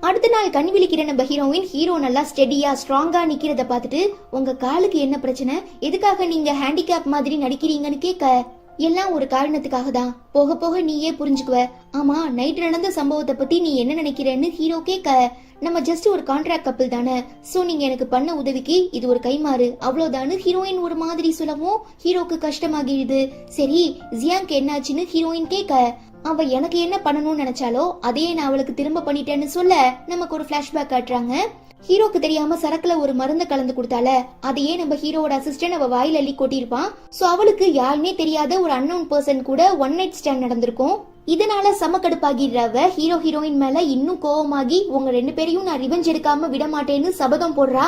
அடுத்த நாள் கண் விழிக்கிற நம்ம ஹீரோயின் ஹீரோ நல்லா ஸ்டெடியா ஸ்ட்ராங்கா நிக்கிறத பார்த்துட்டு, உங்க காலுக்கு என்ன பிரச்சனை, எதுக்காக நீங்க ஹேண்டிகேப் மாதிரி நடிக்கிறீங்கன்னு கேட்க, எல்லாம் ஒரு காரணத்துக்காக தான், போக போக நீயே புரிஞ்சுக்குவ, ஆமா நைட் நடந்த சம்பவத்தை பத்தி நீ என்ன நினைக்கிறேன்னு ஹீரோ கேட்க, நம்ம ஜஸ்ட் ஒரு கான்ட்ராக்ட் கப்பிள் தானே, சோ நீங்க எனக்கு பண்ண உதவிக்கு இது ஒரு கைமாறு அவ்வளவுதான்னு ஹீரோயின் ஒரு மாதிரி சொல்லவும் ஹீரோக்கு கஷ்டமாகிடுது. சரி ஜியாங்க்கு என்னாச்சுன்னு ஹீரோயின் கேட்க, அவ எனக்கு என்ன பண்ணணும்னு நினைச்சாலோ அதையே நான் அவளுக்கு திரும்ப பண்ணிட்டேன்னு சொல்ல நமக்கு ஒரு பிளாஷ்பேக் காட்டுறாங்க. ஹீரோக்கு தெரியாம சரக்குல ஒரு மருந்து கலந்து கொடுத்தால, அதையே நம்ம ஹீரோவோட அசிஸ்டன்ட் அவ வாயில அள்ளி கொட்டிருப்பான். சோ அவளுக்கு யாருமே தெரியாத ஒரு அன்னோன் பர்சன் கூட ஒன் நைட் ஸ்டாண்ட் நடந்திருக்கும். இதனால சமக்கடுப்பாகிடுறவ ஹீரோயின் மேல இன்னும் கோவமாகி, உங்க ரெண்டு பேரையும் நான் ரிவெஞ்ச் எடுக்காம விட மாட்டேன்னு சபதம் போடுறா.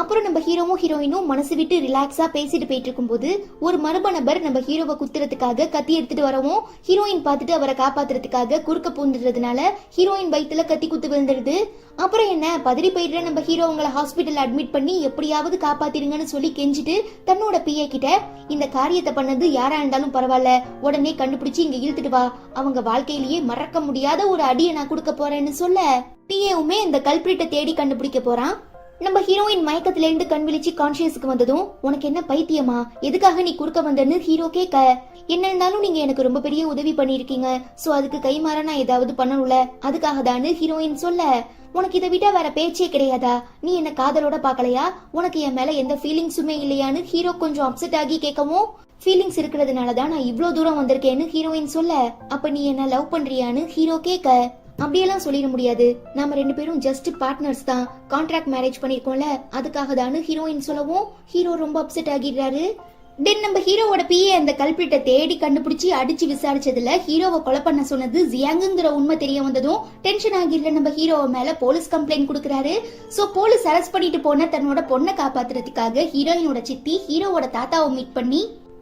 அப்புறம் நம்ம ஹீரோவும் ஹீரோயினும் மனசு விட்டு ரிலாக்ஸா பேசிட்டு போயிட்டு இருக்கும்போது ஒரு மர்ம நபர் நம்ம ஹீரோவை குத்துறதுக்காக கத்தி எடுத்துட்டு வரவும் ஹீரோயின் பார்த்துட்டு அவரை காப்பாத்துறதுக்காக குறுக்க பூந்துடுறதுனால ஹீரோயின் வயித்துல கத்தி குத்து விழுந்துடுது. அப்புறம் என்ன பதறி போயிடுற நம்ம ஹீரோ உங்களை ஹாஸ்பிட்டல் அட்மிட் பண்ணி எப்படியாவது காப்பாத்திருங்கன்னு சொல்லி கெஞ்சிட்டு தன்னோட பிஏ கிட்ட இந்த காரியத்தை பண்ணது யாரா இருந்தாலும் பரவாயில்ல, உடனே கண்டுபிடிச்சு இங்க இழுத்துட்டு வா, அவங்க வாழ்க்கையிலேயே மறக்க முடியாத ஒரு அடியை நான் கொடுக்க போறேன்னு சொல்ல பிஏவுமே இந்த கல்பிரிட்ட தேடி கண்டுபிடிக்க போறான். நம்ம ஹீரோயின் மயக்கத்துல இருந்து கண் விழிச்சு கான்சியஸுக்கு வந்ததும் உனக்கு என்ன பைத்தியமா, எதுக்காக நீ குறுக்க வந்தன்னு ஹீரோ கேட்க, என்ன இருந்தாலும் நீங்க எனக்கு ரொம்ப பெரிய உதவி பண்ணிருக்கீங்க, சோ அதுக்கு கைமாற நான் ஏதாவது பண்ணணும்ல, அதுக்காக தானு ஹீரோயின் சொல்ல, உனக்கு இதை விட்டா வேற பேச்சே கிடையாதா, நீ என்ன காதலோட பாக்கலையா, உனக்கு என் மேல எந்த ஃபீலிங்ஸுமே இல்லையான்னு ஹீரோ கொஞ்சம் அப்செட் ஆகி கேட்கவும், ஃபீலிங்ஸ் இருக்கிறதுனாலதான் நான் இவ்ளோ தூரம் வந்திருக்கேன்னு ஹீரோயின் சொல்ல, அப்ப நீ என்ன லவ் பண்றியான்னு ஹீரோ கேட்க, அப்படியெல்லாம் சொல்லிட முடியாது, நாம 2 பேரும் ஜஸ்ட் பார்ட்னர்ஸ் தான், கான்ட்ராக்ட் மேரேஜ் பண்ணிருக்கோம்ல, அதுக்காக தானு ஹீரோயின் சொல்லவும் ஹீரோ ரொம்ப அப்செட் ஆகிடுறாரு. தென் நம்ம ஹீரோவோட பிஏ அந்த கல்பிரிட்ட தேடி கண்டுபிடிச்சி அடிச்சு விசாரிச்சதுல ஹீரோவை கொலை பண்ண சொன்னது ஜியாங்குங்கிற உண்மை தெரிய வந்ததும் டென்ஷன் ஆகிடுற நம்ம ஹீரோவை மேல போலீஸ் கம்ப்ளைண்ட் கொடுக்கறாரு. சோ போலீஸ் அரெஸ்ட் பண்ணிட்டு போன தன்னோட பொண்ணை காப்பாத்துறதுக்காக ஹீரோயினோட சித்தி ஹீரோவோட தாத்தாவை மீட் பண்ணி,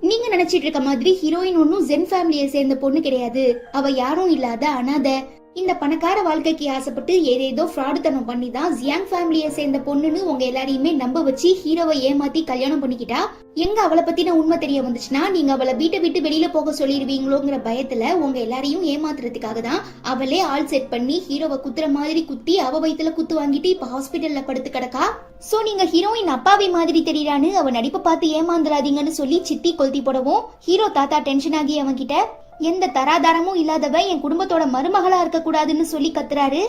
நீங்க நினைச்சிட்டு இருக்க மாதிரி ஹீரோயின் ஒன்னும் ஜென் ஃபேமிலியை சேர்ந்த பொண்ணு கிடையாது, அவ யாரும் இல்லாத அனாதை, இந்த பணக்கார வாழ்க்கைக்கு ஆசைப்பட்டு ஏதேதோ ஃப்ராடுத்தனம் பண்ணி தான் ஜியாங் ஃபேமிலியை சேர்ந்த பொண்ணுன்னு உங்க எல்லாரையுமே நம்ப வச்சு ஹீரோவை ஏமாத்தி கல்யாணம் பண்ணிக்கிட்டா, எங்க அவளை பத்தின உண்மை தெரிய வந்துச்சுன்னா நீங்க அவளை வீட்டை விட்டு வெளியில போக சொல்லிடுவீங்களோங்கிற பயத்துல உங்க எல்லாரையும் ஏமாத்துறதுக்காக தான் அவளே ஆள் செட் பண்ணி ஹீரோவை குத்துற மாதிரி குத்தி அவ வயித்துல குத்து வாங்கிட்டு இப்ப ஹாஸ்பிட்டல்ல படுத்து கிடக்கா. சோ நீங்க ஹீரோயின் அப்பாவி மாதிரி தெரியறான்னு அவ நடிப்பை பார்த்து ஏமாந்துராதீங்கன்னு சொல்லி சித்தி கொளுத்தி போடவும் ஹீரோ தாத்தா டென்ஷன் ஆகி அவன் கிட்ட, எந்த தராதாரமும் இல்லாதவ என் குடும்பத்தோட மருமகளா இருக்க கூடாதுன்னு சொல்லி கத்துறாரு.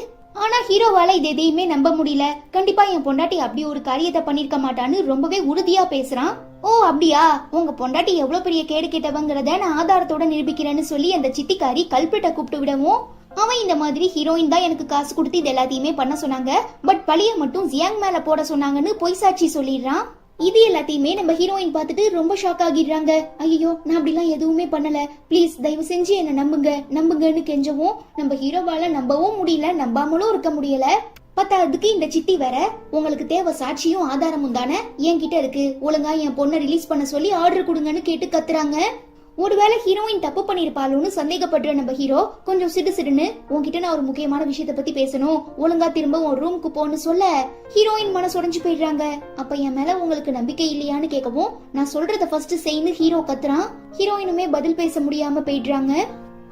ஆனா ஹீரோவால இது எதையுமே நம்ப முடியல, கண்டிப்பா என் பொண்டாட்டி அப்படி ஒரு காரியத்தை பண்ணிருக்க மாட்டான்னு ரொம்பவே உறுதியா பேசுறான். ஓ அப்படியா, உங்க பொண்டாட்டி எவ்வளவு பெரிய கேடு கேட்டவங்கிறத நான் ஆதாரத்தோட நிரூபிக்கிறேன்னு சொல்லி அந்த சித்திக்காரி கல்பிரிட்ட கூப்பிட்டு விடவும் அவன் இந்த மாதிரி ஹீரோயின் தான் எனக்கு காசு கொடுத்து இது எல்லாத்தையுமே பண்ண சொன்னாங்க, பட் பழிய மட்டும் ஜியாங் மேல போட சொன்னாங்கன்னு பொய் சாட்சி சொல்லிடுறான். இது எல்லாத்தையுமே நம்ம ஹீரோயின் பார்த்துட்டு ரொம்ப ஷாக் ஆகிடுறாங்க. ஐயோ நான் அப்படிலாம் எதுவுமே பண்ணல, பிளீஸ் தயவு செஞ்சு என்ன நம்புங்க நம்புங்கன்னு கெஞ்சவும் நம்ம ஹீரோவால நம்பவும் முடியல, நம்பாமலும் இருக்க முடியல. பத்தாவதுக்கு இந்த சித்தி வேற, உங்களுக்கு தேவை சாட்சியும் ஆதாரமும் தானே, என்கிட்ட இருக்கு, ஒழுங்கா என் பொண்ணை ரிலீஸ் பண்ண சொல்லி ஆர்டர் கொடுங்கன்னு கேட்டு கத்துறாங்க. ஒருவேளை ஹீரோயின் தப்பு பண்ணிருப்பாளுன்னு சந்தேகப்படுற நம்ம ஹீரோ கொஞ்சம் சிடுன்னு, உன்கிட்ட நான் ஒரு முக்கியமான விஷயத்த பத்தி பேசணும், ஒழுங்கா திரும்ப உன் ரூமுக்கு போன்னு சொல்ல ஹீரோயின் மனசு உடைஞ்சு போயிடுறாங்க. அப்ப என் மேல உங்களுக்கு நம்பிக்கை இல்லையான்னு கேட்கவும் நான் சொல்றத ஃபர்ஸ்ட் செய்யு ஹீரோ கத்துறான். ஹீரோயினுமே பதில் பேச முடியாம போயிடுறாங்க.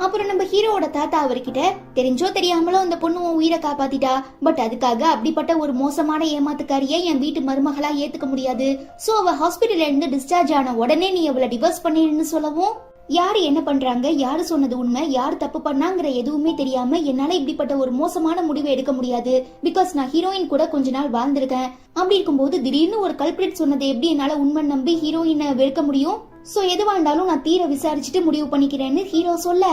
அப்புறம் நம்ம ஹீரோவோட தாத்தா அவர்கிட்ட, தெரிஞ்சோ தெரியாமலோ அந்த பொண்ணு உன் உயிரை காப்பாத்திட்டா, பட் அதுக்காக அப்படிப்பட்ட ஒரு மோசமான ஏமாத்துக்காரிய என் வீட்டு மருமகளா ஏத்துக்க முடியாது, சோ அவ ஹாஸ்பிட்டல்ல இருந்து டிஸ்சார்ஜ் ஆன உடனே நீ அவளை டிவோர்ஸ் பண்ணிடுன்னு சொல்லவும், யாரு என்ன பண்றாங்க, யாரு சொன்னது உண்மை, யாரு தப்பு பண்ணாங்கிற எதுவுமே தெரியாம என்னால இப்படிப்பட்ட ஒரு மோசமான முடிவை எடுக்க முடியாது, பிகாஸ் நான் ஹீரோயின் கூட கொஞ்ச நாள் வாழ்ந்திருக்கேன், அப்படி இருக்கும்போது திடீர்னு ஒரு கல்பிரிட் சொன்னதை எப்படி என்னால உண்மை நம்பி ஹீரோயினை வெறுக்க முடியும், சோ எதுவா இருந்தாலும் நான் தீர விசாரிச்சுட்டு முடிவு பண்ணிக்கிறேன்னு ஹீரோ சொல்ல,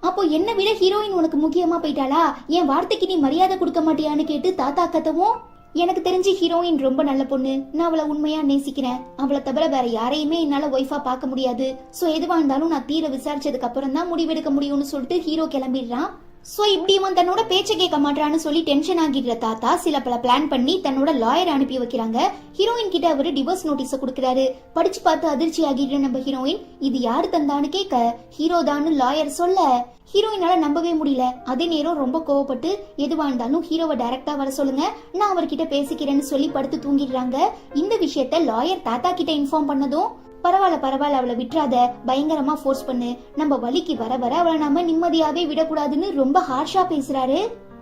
அப்போ என்ன விட ஹீரோயின் உனக்கு முக்கியமா போயிட்டாளா, என் வார்த்தைக்கு நீ மரியாதை கொடுக்க மாட்டியான்னு கேட்டு தாத்தா கத்தவும், எனக்கு தெரிஞ்சு ஹீரோயின் ரொம்ப நல்ல பொண்ணு, நான் அவளை உண்மையா நேசிக்கிறேன், அவளை தவிர வேற யாரையுமே என்னால ஒய்ஃபா பார்க்க முடியாது, சோ எதுவா இருந்தாலும் நான் தீர விசாரிச்சதுக்கு அப்புறம் தான் முடிவெடுக்க முடியும்னு சொல்லிட்டு ஹீரோ கிளம்பிடுறான். சோ இப்படி இவன் தன்னோட பேச்ச கேட்க மாட்டான்னு சொல்லி டென்ஷன் ஆகிடுற தாத்தா சில பல பிளான் பண்ணி தன்னோட லாயர் அனுப்பி வைக்கிறாங்க. ஹீரோயின் கிட்ட அவரு டிவோர்ஸ் நோட்டீஸ கொடுக்கறாரு. படிச்சு பார்த்து அதிர்ச்சி ஆகிடுற நம்ம ஹீரோயின், இது யாரு தந்தான்னு கேட்க ஹீரோ தான்னு லாயர் சொல்ல ஹீரோயினால நம்பவே முடியல. அதே நேரம் ரொம்ப கோவப்பட்டு எதுவா இருந்தாலும் ஹீரோவை டைரக்டா வர சொல்லுங்க, நான் அவர்கிட்ட பேசிக்கிறேன்னு சொல்லி படுத்து தூங்கிடுறாங்க. இந்த விஷயத்த லாயர் தாத்தா கிட்ட இன்ஃபார்ம் பண்ணதும், பரவாயில்ல அவளை விட்டுறாத, பயங்கரமா ஃபோர்ஸ் பண்ணு, நம்ம வலிக்கு வர வர அவளை நாம நிம்மதியாவே விடக்கூடாதுன்னு ரொம்ப ஹார்ஷா பேசுறாரு.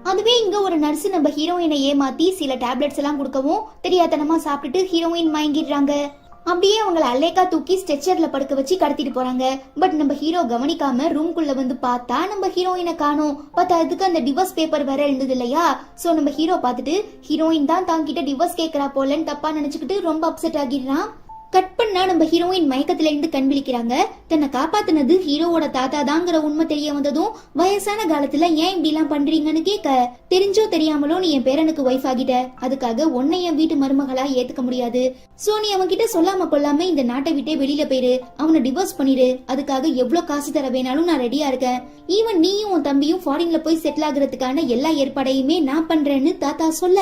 அதுவே இங்க ஒரு நர்ஸ் நம்ம ஹீரோயினை ஏமாத்தி சில டேப்லெட்ஸ் எல்லாம் கொடுக்கவும் தெரியாதனமா சாப்பிட்டுட்டு ஹீரோயின் மயங்கிடுறாங்க. அப்படியே அவங்களை அல்லேக்கா தூக்கி ஸ்ட்ரெச்சர்ல படுக்க வச்சு கடத்திட்டு போறாங்க. பட் நம்ம ஹீரோ கவனிக்காம ரூம்குள்ள வந்து பார்த்தா நம்ம ஹீரோயினை காணோம். அதுக்கு அந்த டிவோர்ஸ் பேப்பர் வேற இருந்தது இல்லையா, சோ நம்ம ஹீரோ பார்த்துட்டு ஹீரோயின் தான் தாங்கிட்ட டிவோர்ஸ் கேட்கறா போலன்னு தப்பா நினைச்சுக்கிட்டு ரொம்ப அப்செட் ஆகிடுறான். கட் பண்ணா நம்ம ஹீரோயின் மயக்கத்துல இருந்து கண் விழிக்கிறாங்க. தன்னை காப்பாத்தினது ஹீரோவோட தாத்தா தாங்கிற உண்மை தெரிய வந்ததும், வயசான காலத்துல ஏன் இப்படி எல்லாம் பண்றீங்கன்னு கேட்க, தெரிஞ்சோ தெரியாமலோ நீ என் பேரனுக்கு ஒய்ஃப் ஆகிட்ட, அதுக்காக உன்னை என் வீட்டு மருமகளா ஏத்துக்க முடியாது, சோ நீ அவன் கிட்ட சொல்லாம கொள்ளாம இந்த நாட்டை விட்டே வெளியில போயிரு, அவனை டிவோர்ஸ் பண்ணிடு, அதுக்காக எவ்வளவு காசு தர வேணாலும் நான் ரெடியா இருக்கேன், ஈவன் நீயும் உன் தம்பியும் ஃபாரின்ல போய் செட்டில் ஆகுறதுக்கான எல்லா ஏற்பாடையுமே நான் பண்றேன்னு தாத்தா சொல்ல,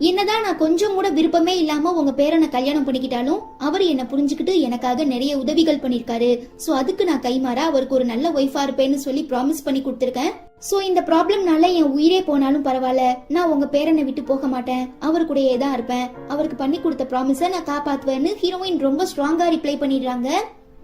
என்னதான் நான் கொஞ்சம் கூட விருப்பமே இல்லாம உங்க பேரனை கல்யாணம் பண்ணிக்கிட்டாலும் அவர் என்ன புரிஞ்சுக்கிட்டு எனக்காக நிறைய உதவிகள் பண்ணிருக்காரு. சோ அதுக்கு நான் கைமாறா அவருக்கு ஒரு நல்ல ஒய்ஃபா இருப்பேன்னு சொல்லி ப்ராமிஸ் பண்ணி கொடுத்திருக்கேன். சோ இந்த ப்ராப்ளம்னால என் உயிரே போனாலும் பரவாயில்ல, நான் உங்க பேரனை விட்டு போக மாட்டேன், அவர் கூடயே தான் இருப்பேன், அவருக்கு பண்ணி கொடுத்த ப்ராமிஸை நான் காப்பாத்துவேன்னு ஹீரோயின் ரொம்ப ஸ்ட்ராங்கா ரிப்ளை பண்ணிடுறாங்க.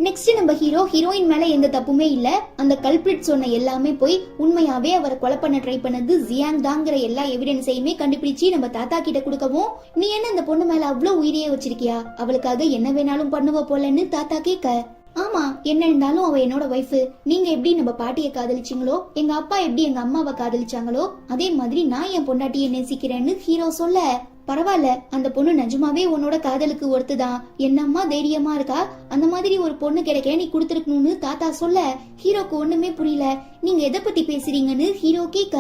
நெக்ஸ்ட் நம்ம ஹீரோயின் மேல எந்த தப்புமே இல்ல, அந்த கல்பிரிட் சொன்ன எல்லாமே போய் உண்மையாவே அவரை கொலை பண்ண ட்ரை பண்ணது ஜியாங் தாங்கிற எல்லா எவிடன்ஸையுமே கண்டுபிடிச்சு நம்ம தாத்தா கிட்ட கொடுக்கவும், நீ என்ன அந்த பொண்ணு மேல அவ்வளவு உயிரியே வச்சிருக்கியா, அவளுக்காக என்ன வேணாலும் பண்ணுவ போலன்னு தாத்தா கேட்க, ஆமா என்ன இருந்தாலும் அவ என்னோட வைஃப், நீங்க எப்படி நம்ம பாட்டியை காதலிச்சீங்களோ, எங்க அப்பா எப்படி எங்க அம்மாவை காதலிச்சாங்களோ அதே மாதிரி நான் என் பொண்டாட்டியை நேசிக்கிறேன்னு ஹீரோ சொல்ல, பரவாயில்ல அந்த பொண்ணு நிஜமாவே உன்னோட காதலுக்கு ஒருத்துதான், என்னம்மா தைரியமா இருக்கா, அந்த மாதிரி ஒரு பொண்ணு கிடைக்க நீ கொடுத்துருக்கணும்னு தாத்தா சொல்ல, ஹீரோக்கு ஒண்ணுமே புரியல, நீங்க எதை பத்தி பேசுறீங்கன்னு ஹீரோ கேட்க,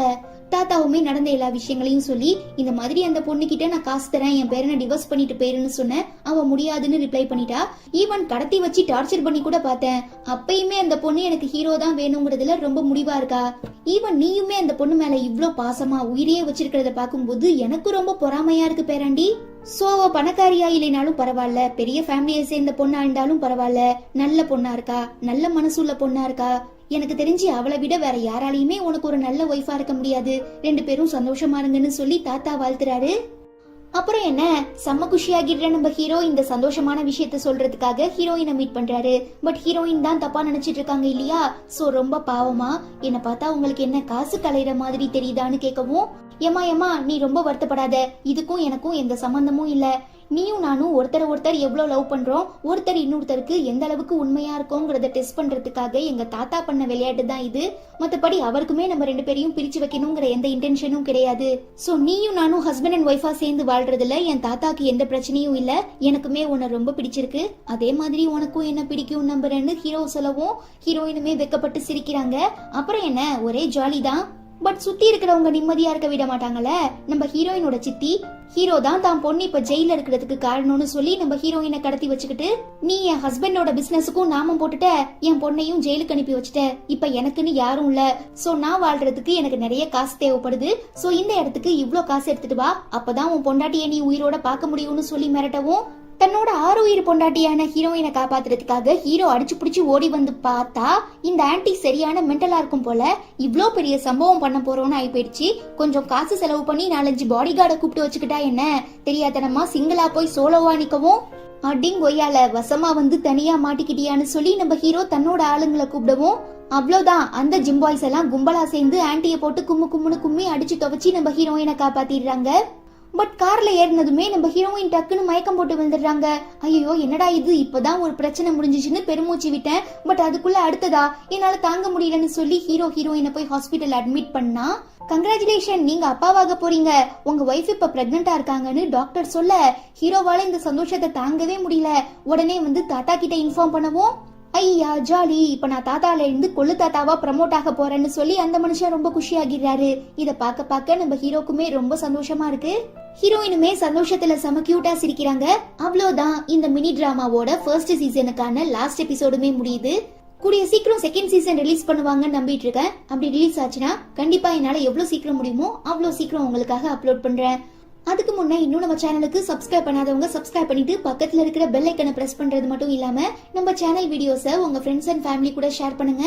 தாத்தாவுமே நடந்த எல்லா விஷயங்களையும் சொல்லி இந்த மாதிரி அந்த பொண்ணு கிட்ட நான் காசு தரேன் என் பேரனை டிவோர்ஸ் பண்ணிட்டு போயிருன்னு சொன்னேன், அவ முடியாதுன்னு ரிப்ளை பண்ணிட்டா, ஈவன் கடத்தி வச்சு டார்ச்சர் பண்ணி கூட பார்த்தேன், அப்பயுமே அந்த பொண்ணு எனக்கு ஹீரோ தான் வேணுங்கிறதுல ரொம்ப முடிவா இருக்கா, ஈவன் நீயுமே அந்த பொண்ணு மேல இவ்ளோ பாசமா உயிரையே வச்சிருக்கிறத பாக்கும்போது எனக்கு ரொம்ப பொறாமையா இருக்கு பேராண்டி. சோ அவ பணக்காரியா இல்லைனாலும் பரவாயில்ல, பெரிய ஃபேமிலியை சேர்ந்த பொண்ணா இருந்தாலும் பரவாயில்ல, நல்ல பொண்ணா இருக்கா, நல்ல மனசுள்ள பொண்ணா இருக்கா, எனக்கு தெரிஞ்சு அவளை விட வேற யாராலையுமே உனக்கு ஒரு நல்ல ஒய்ஃபா இருக்க முடியாது, 2 பேரும் சந்தோஷமா இருங்கன்னு சொல்லி தாத்தா வாழ்த்துறாரு. அப்புறம் என்ன செம்ம குஷியாகிடுற நம்ம ஹீரோ இந்த சந்தோஷமான விஷயத்த சொல்றதுக்காக ஹீரோயினை மீட் பண்றாரு. பட் ஹீரோயின் தான் தப்பா நினைச்சிட்டு இருக்காங்க இல்லையா, சோ ரொம்ப பாவமா என்ன பார்த்தா உங்களுக்கு என்ன காசு கலையிற மாதிரி தெரியுதான்னு கேட்கவும், ஏமா நீ ரொம்ப வருத்தப்படாத, இதுக்கும் எனக்கும் எந்த சம்பந்தமும் இல்ல, நீயும் நானும் ஒருத்தர் எவ்வளவு லவ் பண்றோம், ஒருத்தர் இன்னொருத்தருக்கு எந்த அளவுக்கு உண்மையா இருக்கோங்கிறத டெஸ்ட் பண்றதுக்காக எங்க தாத்தா பண்ண விளையாட்டு தான் இது, மத்தபடி அவருக்குமே நம்ம 2 பேரையும் பிரிச்சு வைக்கணுங்கிற எந்த இன்டென்ஷனும் கிடையாது. சோ நீயும் நானும் ஹஸ்பண்ட் அண்ட் ஒய்ஃபா சேர்ந்து வாழ்றதுல என் தாத்தாக்கு எந்த பிரச்சனையும் இல்ல, எனக்குமே உன்னை ரொம்ப பிடிச்சிருக்கு, அதே மாதிரி உனக்கும் என்ன பிடிக்கும் நம்புறேன்னு ஹீரோ சொல்லவும் ஹீரோயினுமே வெக்கப்பட்டு சிரிக்கிறாங்க. அப்புறம் என்ன ஒரே ஜாலி தான். பட் சுத்தி இருக்கிறவங்க நிம்மதியா இருக்க விட மாட்டாங்கல்ல, நம்ம ஹீரோயினோட சித்தி ஹீரோ தான் தான் பொண்ணு இப்ப ஜெயில இருக்கிறதுக்கு காரணம்னு சொல்லி நம்ம ஹீரோயினை கடத்தி வச்சுக்கிட்டு, நீ என் ஹஸ்பண்டோட பிசினஸுக்கும் நாமம் போட்டுட்ட, என் பொண்ணையும் ஜெயிலுக்கு அனுப்பி வச்சுட்ட, இப்ப எனக்குன்னு யாரும் இல்ல, சோ நான் வாழ்றதுக்கு எனக்கு நிறைய காசு தேவைப்படுது, சோ இந்த இடத்துக்கு இவ்ளோ காசு எடுத்துட்டு வா, அப்பதான் உன் பொண்டாட்டியை நீ உயிரோட பார்க்க முடியும்னு சொல்லி மிரட்டவும், தன்னோட 6 உயிர் பொண்டாட்டியான ஹீரோயினை காப்பாத்துறதுக்காக ஹீரோ அடிச்சு பிடிச்சு ஓடி வந்து பார்த்தா இந்த ஆன்டி சரியான மென்டலா இருக்கும் போல, இவ்ளோ பெரிய சம்பவம் பண்ண போறோம்னு ஆகி போயிடுச்சு, கொஞ்சம் காசு செலவு பண்ணி 4-5 பாடி கார்டை கூப்பிட்டு வச்சுக்கிட்டா என்ன, தெரியாதனமா சிங்கிளா போய் சோலோவா நிக்கவும், அடிங்கொய்யால வசமா வந்து தனியா மாட்டிக்கிட்டியான்னு சொல்லி நம்ம ஹீரோ தன்னோட ஆளுங்களை கூப்பிடவும், அவ்வளவுதான் அந்த ஜிம் பாய்ஸ் எல்லாம் கும்பலா சேர்ந்து ஆன்டியை போட்டு கும்முன்னு கும்மி அடிச்சு துவச்சி நம்ம ஹீரோயினை காப்பாத்திடுறாங்க. பட் கார்ல ஏறினதுமே நம்ம ஹீரோயின் டக்குன்னு மயக்கம் போட்டு விழுந்துடுறாங்க. ஐயோ என்னடா இது, இப்பதான் ஒரு பிரச்சனை முடிஞ்சிச்சுன்னு பெருமூச்சு விட்டேன், பட் அதுக்குள்ள அடுத்ததா என்னால தாங்க முடியலன்னு சொல்லி ஹீரோயினை போய் ஹாஸ்பிட்டல் அட்மிட் பண்ணா, கங்க்ராச்சுலேஷன் நீங்க அப்பாவாக போறீங்க, உங்க ஒய்ஃப் இப்ப பிரெக்னெண்டா இருக்காங்கன்னு டாக்டர் சொல்ல, ஹீரோவால இந்த சந்தோஷத்தை தாங்கவே முடியல, உடனே வந்து தாத்தா கிட்ட இன்ஃபார்ம் பண்ணவும், ஐயா ஜாலி, இப்ப நான் தாத்தால இருந்து கொள்ளு தாத்தாவா ப்ரமோட் ஆக போறேன்னு சொல்லி அந்த மனுஷன் ரொம்ப குஷியாகிறாரு. இத பாக்க நம்ம ஹீரோக்குமே ரொம்ப சந்தோஷமா இருக்கு. ஹீரோயினுமே சந்தோஷத்துல செம கியூட்டா சிரிக்கிறாங்க. அவ்வளவுதான் இந்த மினி டிராமாவோட ஃபர்ஸ்ட் சீசனுக்கான லாஸ்ட் எபிசோடுமே முடியுது. கூடிய சீக்கிரம் செகண்ட் சீசன் ரிலீஸ் பண்ணுவாங்கன்னு நம்பிட்டு இருக்கேன். அப்படி ரிலீஸ் ஆச்சுன்னா கண்டிப்பா என்னால எவ்வளவு சீக்கிரம் முடியுமோ அவ்வளவு சீக்கிரம் உங்களுக்காக அப்லோட் பண்றேன். அதுக்கு முன்னே இன்னும் நம்ம சேனலுக்கு சப்ஸ்கிரைப் பண்ணாதவங்க சப்ஸ்கிரைப் பண்ணிட்டு பக்கத்துல இருக்கிற பெல் ஐக்கனை பிரஸ் பண்றது மட்டும் இல்லாம நம்ம சேனல் வீடியோஸை உங்க ஃப்ரெண்ட்ஸ் அண்ட் ஃபேமிலி கூட ஷேர் பண்ணுங்க.